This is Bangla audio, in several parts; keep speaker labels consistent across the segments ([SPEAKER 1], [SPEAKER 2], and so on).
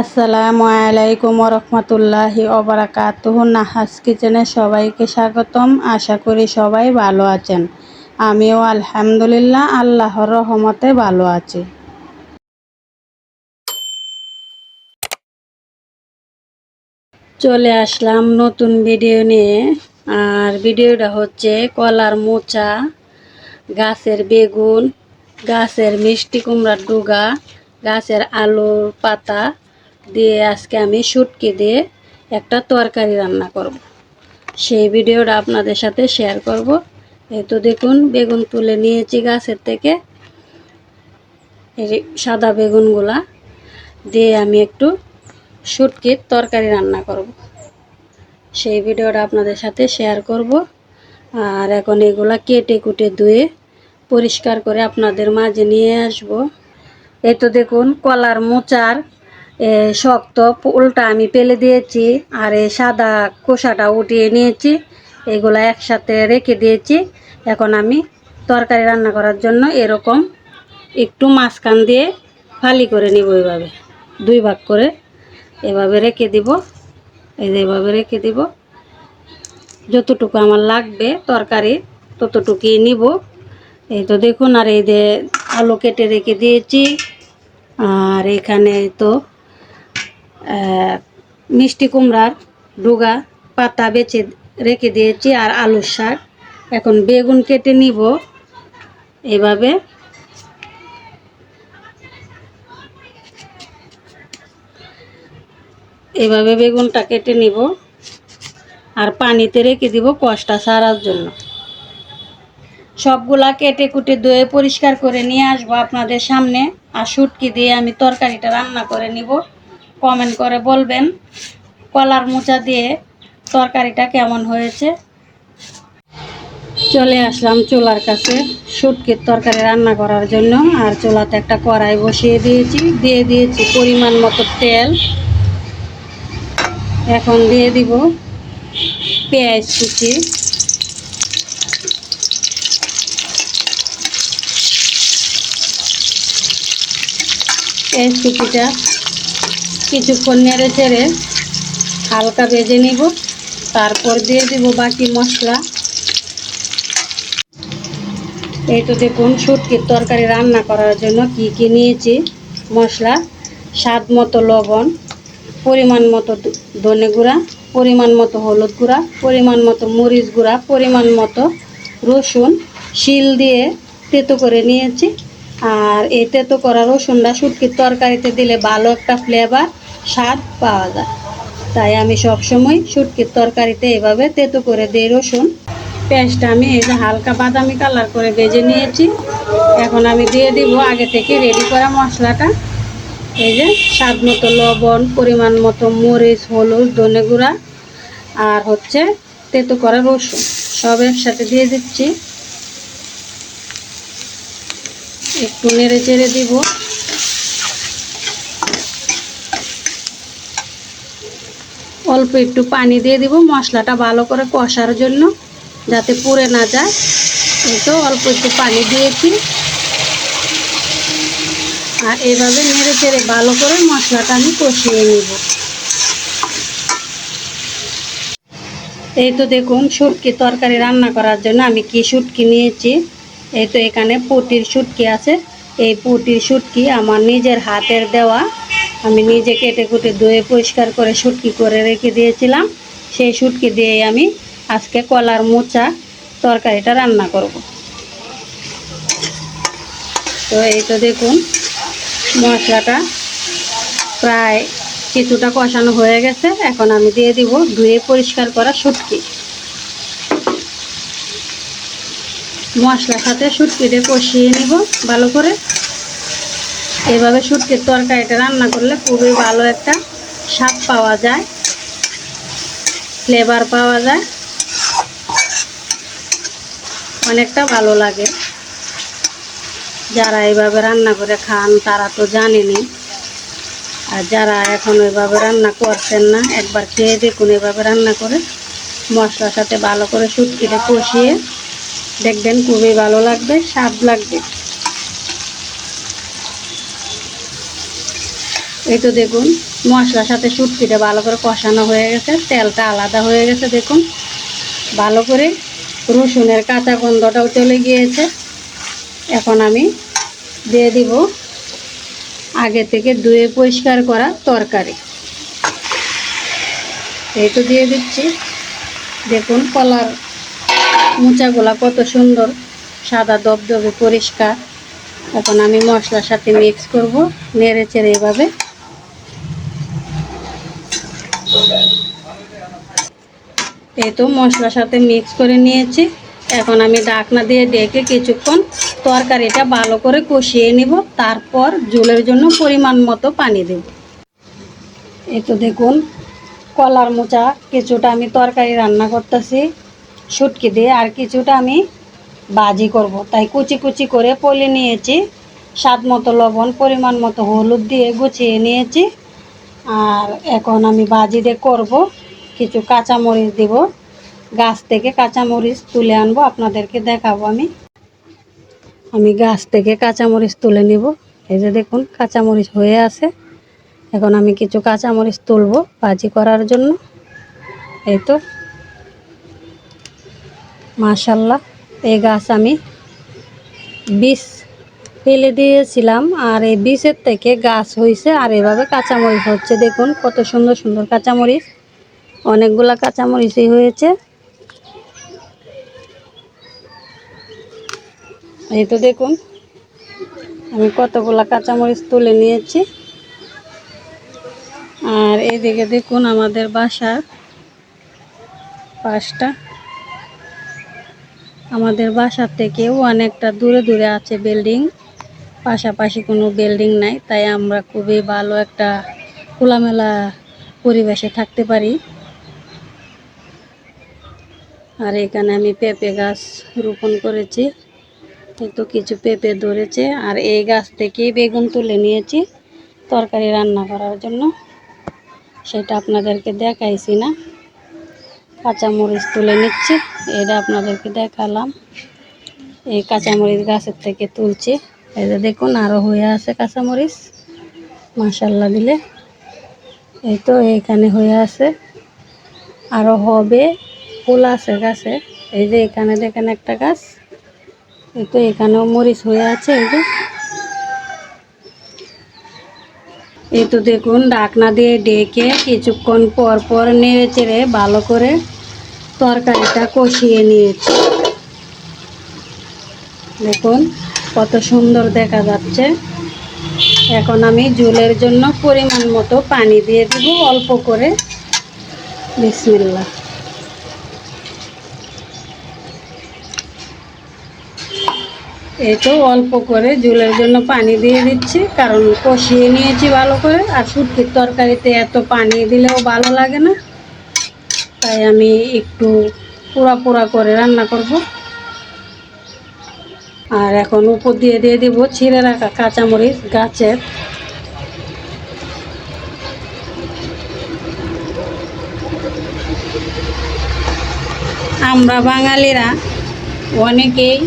[SPEAKER 1] আসসালামু আলাইকুম রহমতুল্লাহি ওবারাকাতুহু। নাহাস কিচেনে সবাইকে স্বাগতম। আশা করি সবাই ভালো আছেন। আমিও আলহামদুলিল্লাহ আল্লাহর রহমতে ভালো আছি। চলে আসলাম নতুন ভিডিও নিয়ে। আর ভিডিওটা হচ্ছে কলার মোচা, গাছের বেগুন, গাছের মিষ্টি কুমড়ার ডুগা, গাছের আলুর পাতা দিয়ে আজকে আমি শুটকি দিয়ে একটা তরকারি রান্না করব। সেই ভিডিওটা আপনাদের সাথে শেয়ার করব। এই তো দেখুন, বেগুন তুলে নিয়েছি গাছের থেকে। এই সাদা বেগুনগুলা দিয়ে আমি একটু শুটকির তরকারি রান্না করব। সেই ভিডিওটা আপনাদের সাথে শেয়ার করব। আর এখন এগুলা কেটে কুটে ধুয়ে পরিষ্কার করে আপনাদের মাঝে নিয়ে আসব। এই তো দেখুন, কলার মোচার শক্ত উল্টা আমি ফেলে দিয়েছি, আর এই সাদা খোসাটা উঠিয়ে নিয়েছি। এগুলা একসাথে রেখে দিয়েছি। এখন আমি তরকারি রান্না করার জন্য এরকম একটু মাঝখান দিয়ে ফালি করে নিব। এভাবে দুই ভাগ করে এভাবে রেখে দিব। এই যে এভাবে রেখে দিব। যতটুকু আমার লাগবে তরকারি ততটুকুই নিব। এই তো দেখুন, আর এই যে আলু কেটে রেখে দিয়েছি। আর এখানে তো মিষ্টি কুমড়ার ডুগা পাতা বেছে রেখে দিয়েছি, আর আলুর শাক। এখন বেগুন কেটে নিব। এভাবে এভাবে বেগুনটা কেটে নিব, আর পানিতে রেখে দিব কষটা ছাড়ার জন্য। সবগুলা কেটে কুটে ধুয়ে পরিষ্কার করে নিয়ে আসবো আপনাদের সামনে। আর শুটকি দিয়ে আমি তরকারিটা রান্না করে নিব। কমেন্ট করে বলবেন কলার মোচা দিয়ে তরকারিটা কেমন হয়েছে। চলে আসলাম চুলার কাছে শুটকির তরকারি রান্না করার জন্য। আর চুলাতে একটা কড়াই বসিয়ে দিয়েছি, দিয়ে দিয়েছি পরিমাণ মতো তেল। এখন দিয়ে দিব পেঁয়াজ কুচি, পেঁয়াজ কুচিটা কিছুক্ষণ নেড়ে চেড়ে হালকা ভেজে নিব। তারপর দিয়ে দিব বাকি মশলা। এই তো দেখুন, শুটকির তরকারি রান্না করার জন্য কি কি নিয়েছি মশলা: স্বাদ মতো লবণ, পরিমাণ মতো ধনে গুঁড়া, পরিমাণ মতো হলুদ গুঁড়া, পরিমাণ মতো মরিচ গুঁড়া, পরিমাণ মতো রসুন শিল দিয়ে তেতো করে নিয়েছি। আর এই তেতো করা রসুনটা শুটকির তরকারিতে দিলে ভালো একটা ফ্লেভার স্বাদ পাওয়া যায়। তাই আমি সবসময় শুটকির তরকারিতে এভাবে তেতো করে দিই রসুন। পেঁয়াজটা আমি এই যে হালকা বাদামি কালার করে ভেজে নিয়েছি। এখন আমি দিয়ে দিব আগে থেকে রেডি করা মশলাটা। এই যে স্বাদ মতো লবণ, পরিমাণ মতো মরিচ, হলুদ, ধনে গুঁড়া, আর হচ্ছে তেতো করা রসুন সব একসাথে দিয়ে দিচ্ছি। একটু নেড়ে চেড়ে দিব। অল্প একটু পানি দিয়ে দিব মশলাটা ভালো করে কষার জন্য, যাতে পুড়ে না যায়। এই তো অল্প একটু পানি দিয়েছি। আর এভাবে নেড়ে চেড়ে ভালো করে মশলাটা আমি কষিয়ে নিব। এই তো দেখুন, শুটকি তরকারি রান্না করার জন্য আমি কি শুটকি নিয়েছি। এই তো এখানে পুঁটির শুটকি আছে। এই পুঁটির শুটকি আমার নিজের হাতের দেওয়া। আমি নিজে কেটে কুটে ধুয়ে পরিষ্কার করে শুটকি করে রেখে দিয়েছিলাম। সেই শুটকি দিয়ে আমি আজকে কলার মোচা তরকারিটা রান্না করব। তো এই তো দেখুন, মশলাটা প্রায় কিছুটা কষানো হয়ে গেছে। এখন আমি দিয়ে দিব ধুয়ে পরিষ্কার করা শুটকি। মশলার সাথে শুটকিটা কষিয়ে নিব ভালো করে। এভাবে শুটকির তরকারিটা রান্না করলে খুবই ভালো একটা স্বাদ পাওয়া যায়, ফ্লেভার পাওয়া যায়, অনেকটা ভালো লাগে। যারা এইভাবে রান্না করে খান তারা তো জানেনই। আর যারা এখন ওইভাবে রান্না করছেন না, একবার খেয়ে দেখুন এভাবে রান্না করে মশলার সাথে ভালো করে শুটকিটা কষিয়ে দেখবেন, খুবই ভালো লাগবে, স্বাদ লাগবে। এই তো দেখুন, মশলার সাথে শুটকিটা ভালো করে কষানো হয়ে গেছে, তেলটা আলাদা হয়ে গেছে দেখুন। ভালো করে রসুনের কাঁচা গন্ধটাও চলে গিয়েছে। এখন আমি দিয়ে দিব আগে থেকে ধুয়ে পরিষ্কার করা তরকারি। এই তো দিয়ে দিচ্ছি। দেখুন কলার মোচাগুলা কত সুন্দর সাদা দবদবে পরিষ্কার। এখন আমি মশলার সাথে মিক্স করব, নেড়ে চেড়ে এভাবে। এই তো মশলার সাথে মিক্স করে নিয়েছি। এখন আমি ঢাকনা দিয়ে ঢেকে কিছুক্ষণ তরকারিটা ভালো করে কষিয়ে নিব, তারপর ঝোলের জন্য পরিমাণ মতো পানি দেব। এই তো দেখুন কলার মোচা কিছুটা আমি তরকারি রান্না করতেছি শুটকি দিয়ে, আর কিছুটা আমি ভাজি করব, তাই কুচি কুচি করে পলি নিয়েছি। স্বাদ মতো লবণ, পরিমাণ মতো হলুদ দিয়ে গুছিয়ে নিয়েছি। আর এখন আমি ভাজি দিয়ে করব। কিছু কাঁচামরিচ দেব, গাছ থেকে কাঁচামরিচ তুলে আনবো, আপনাদেরকে দেখাবো। আমি গাছ থেকে কাঁচামরিচ তুলে নিব। এই যে দেখুন কাঁচামরিচ হয়ে আছে। এখন আমি কিছু কাঁচামরিচ তুলবো ভাজি করার জন্য। এই তো মাশাল্লাহ, এই গাছ আমি বীজ ফেলে দিয়েছিলাম, আর এই বীজের থেকে গাছ হয়েছে, আর এভাবে কাঁচামরিচ হচ্ছে। দেখুন কত সুন্দর সুন্দর কাঁচামরিচ, অনেকগুলা কাঁচামরিচই হয়েছে। এই তো দেখুন আমি কতগুলা কাঁচামরিচ তুলে নিয়েছি। আর এইদিকে দেখুন আমাদের বাসার পাশটা, আমাদের বাসার থেকেও অনেকটা দূরে দূরে আছে বিল্ডিং, পাশাপাশি কোনো বিল্ডিং নাই, তাই আমরা খুবই ভালো একটা খোলামেলা পরিবেশে থাকতে পারি। আর এখানে আমি পেঁপে গাছ রোপণ করেছি। তো কিছু পেঁপে ধরেছে, আর এই গাছ থেকে বেগুন তুলে নিয়েছি তরকারি রান্না করার জন্য, সেটা আপনাদেরকে দেখাইছি না। কাঁচামরিচ তুলে নিচ্ছি, এটা আপনাদেরকে দেখালাম। এই কাঁচামরিচ গাছের থেকে তুলছি। এই যে দেখুন আরও হয়ে আছে কাঁচামরিচ, মাশাল্লাহ দিলে। এই তো এখানে হয়ে আছে, আরও হবে, ফুল আছে গাছে। এই যে এখানে দেখেন একটা গাছ, এই তো এখানেও মরিচ হয়ে আছে। এই তো দেখুন ঢাকনা দিয়ে ঢেকে কিছুক্ষণ পর পর নেড়ে চেড়ে ভালো করে তরকারিটা কষিয়ে নিয়েছি। দেখুন কত সুন্দর দেখা যাচ্ছে। এখন আমি ঝোলের জন্য পরিমাণ মতো পানি দিয়ে দিব অল্প করে। বিসমিল্লাহ। এই তো অল্প করে ঝোলের জন্য পানি দিয়ে দিচ্ছি, কারণ কষিয়ে নিয়েছি ভালো করে, আর শুটকির তরকারিতে এত পানি দিলেও ভালো লাগে না, তাই আমি একটু পোড়া পোড়া করে রান্না করব। আর এখন উপর দিয়ে দিয়ে দেবো ছিঁড়ে রাখা কাঁচামরিচ গাছের। আমরা বাঙালিরা অনেকেই,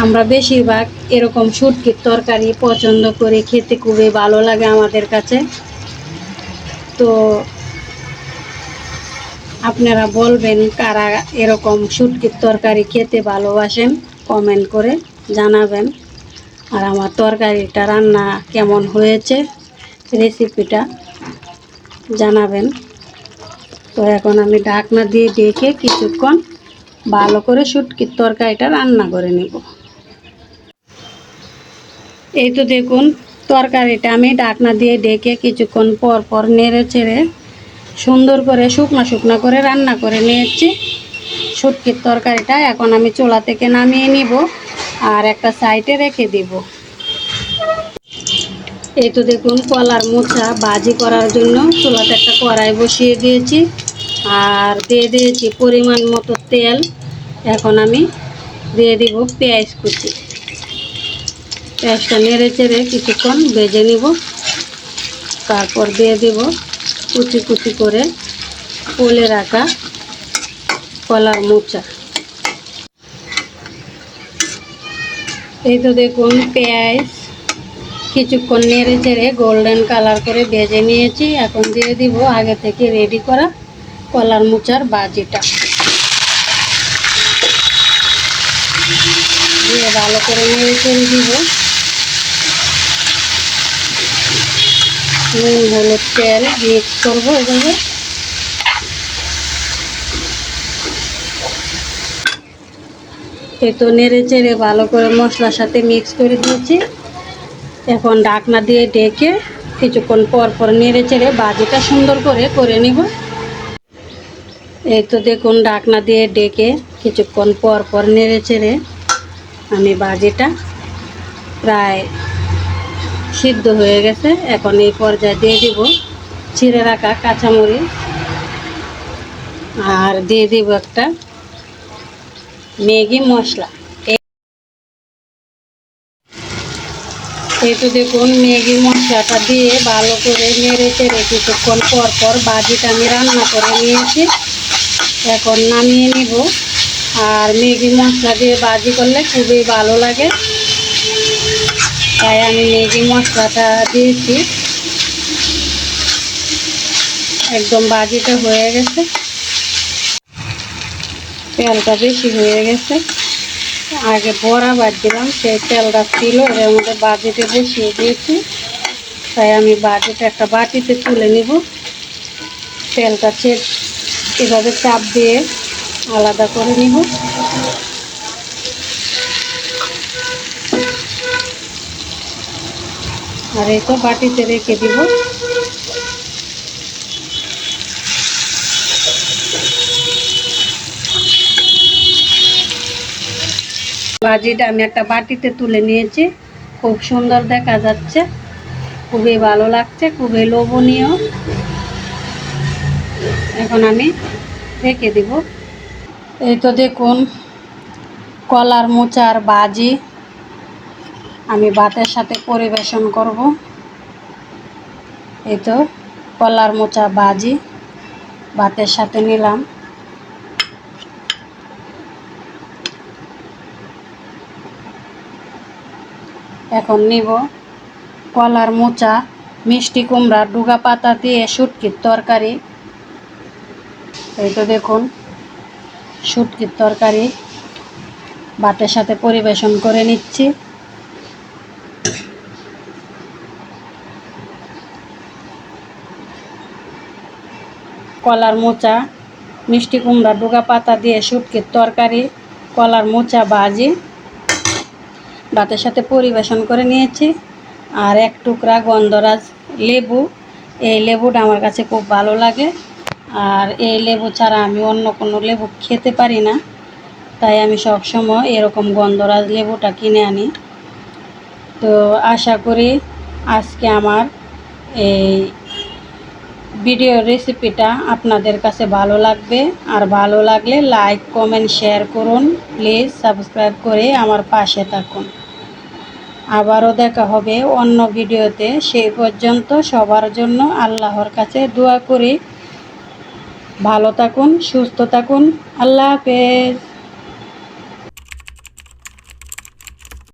[SPEAKER 1] আমরা বেশিরভাগ এরকম শুটকির তরকারি পছন্দ করি, খেতে খুবই ভালো লাগে আমাদের কাছে। তো আপনারা বলবেন কারা এরকম শুটকির তরকারি খেতে ভালোবাসেন, কমেন্ট করে জানাবেন। আর আমার তরকারিটা রান্না কেমন হয়েছে রেসিপিটা জানাবেন। তো এখন আমি ঢাকনা দিয়ে ঢেকে কিছুক্ষণ ভালো করে শুটকির তরকারিটা রান্না করে নেব। এই তো দেখুন তরকারিটা আমি ঢাকনা দিয়ে ঢেকে কিছুক্ষণ পর পর নেড়ে চেড়ে সুন্দর করে শুকনো শুকনো করে রান্না করে নিয়েছি শুটকির তরকারিটা। এখন আমি চুলা থেকে নামিয়ে নিব আর একটা সাইডে রেখে দিব। এই তো দেখুন কলার মোচা ভাজি করার জন্য চুলাতে একটা কড়াই বসিয়ে দিয়েছি, আর দিয়ে দিয়েছি পরিমাণ মতো তেল। এখন আমি দিয়ে দিব পেঁয়াজ কুচি। পেঁয়াজটা নেড়ে চেড়ে কিছুক্ষণ ভেজে নিব, তারপর দিয়ে দিব কুচি কুচি করে পলে রাখা কলার মোচা। এই তো দেখুন পেঁয়াজ কিছুক্ষণ নেড়ে চেড়ে গোল্ডেন কালার করে ভেজে নিয়েছি। এখন দিয়ে দিব আগে থেকে রেডি করা কলার মোচার ভাজিটা, দিয়ে ভালো করে নেড়ে চেড়ে দিব। নুন হলুদ তেল মিক্স করবো এভাবে। এই তো নেড়ে চেড়ে ভালো করে মশলার সাথে মিক্স করে দিয়েছি। এখন ঢাকনা দিয়ে ঢেকে কিছুক্ষণ পর পর নেড়ে চেড়ে ভাজিটা সুন্দর করে নিব। এই তো দেখুন ঢাকনা দিয়ে ঢেকে কিছুক্ষণ পর পর নেড়ে চেড়ে আমি ভাজিটা প্রায় সিদ্ধ হয়ে গেছে। এখন এই পর্যায়ে দিয়ে দিব ছিঁড়ে রাখা কাঁচামরিচ, আর দিয়ে দিব একটা ম্যাগি মশলা। এই তো দেখুন ম্যাগি মশলাটা দিয়ে ভালো করে নেড়ে চেড়ে কিছুক্ষণ পর পর ভাজিটা আমি রান্না করে নিয়েছি। এখন নামিয়ে নিব। আর ম্যাগি মশলা দিয়ে ভাজি করলে খুবই ভালো লাগে, তাই আমি ম্যাগি মশলাটা দিয়েছি। একদম ভাজিটা হয়ে গেছে, তেলটা বেশি হয়ে গেছে। আগে বড়া ভাজছিলাম, সেই তেলটা ছিল, এর মধ্যে ভাজিতে বসিয়ে দিয়েছি। তাই আমি ভাজিটা একটা বাটিতে তুলে নিব। তেলটা এভাবে চাপ দিয়ে আলাদা করে নিব। আর এই তো বাটিতে রেখে দিব। ভাজিটা আমি একটা বাটিতে তুলে নিয়েছি। খুব সুন্দর দেখা যাচ্ছে, খুবই ভালো লাগছে, খুবই লোভনীয়। এখন আমি রেখে দিব। এই তো দেখুন কলার মোচার ভাজি আমি ভাতের সাথে পরিবেশন করব। এই তো কলার মোচা ভাজি ভাতের সাথে নিলাম। এখন নিব কলার মোচা মিষ্টি কুমড়া ডুগা পাতা দিয়ে শুটকির তরকারি। এই তো দেখুন শুটকির তরকারি ভাতের সাথে পরিবেশন করে নিচ্ছি। কলার মোচা মিষ্টি কুমড়া ডুগা পাতা দিয়ে শুটকির তরকারি, কলার মোচা ভাজি ভাতের সাথে পরিবেশন করে নিয়েছি। আর এক টুকরা গন্ধরাজ লেবু, এই লেবুটা আমার কাছে খুব ভালো লাগে। আর এই লেবু ছাড়া আমি অন্য কোনো লেবু খেতে পারি না, তাই আমি সবসময় এরকম গন্ধরাজ লেবুটা কিনে আনি। তো আশা করি আজকে আমার এই ভিডিও রেসিপিটা আপনাদের কাছে ভালো লাগবে। আর ভালো লাগলে লাইক কমেন্ট শেয়ার করুন, প্লিজ সাবস্ক্রাইব করে আমার পাশে থাকুন। আবারও দেখা হবে অন্য ভিডিওতে। সেই পর্যন্ত সবার জন্য আল্লাহর কাছে দোয়া করি। ভালো থাকুন, সুস্থ থাকুন। আল্লাহ হাফেজ।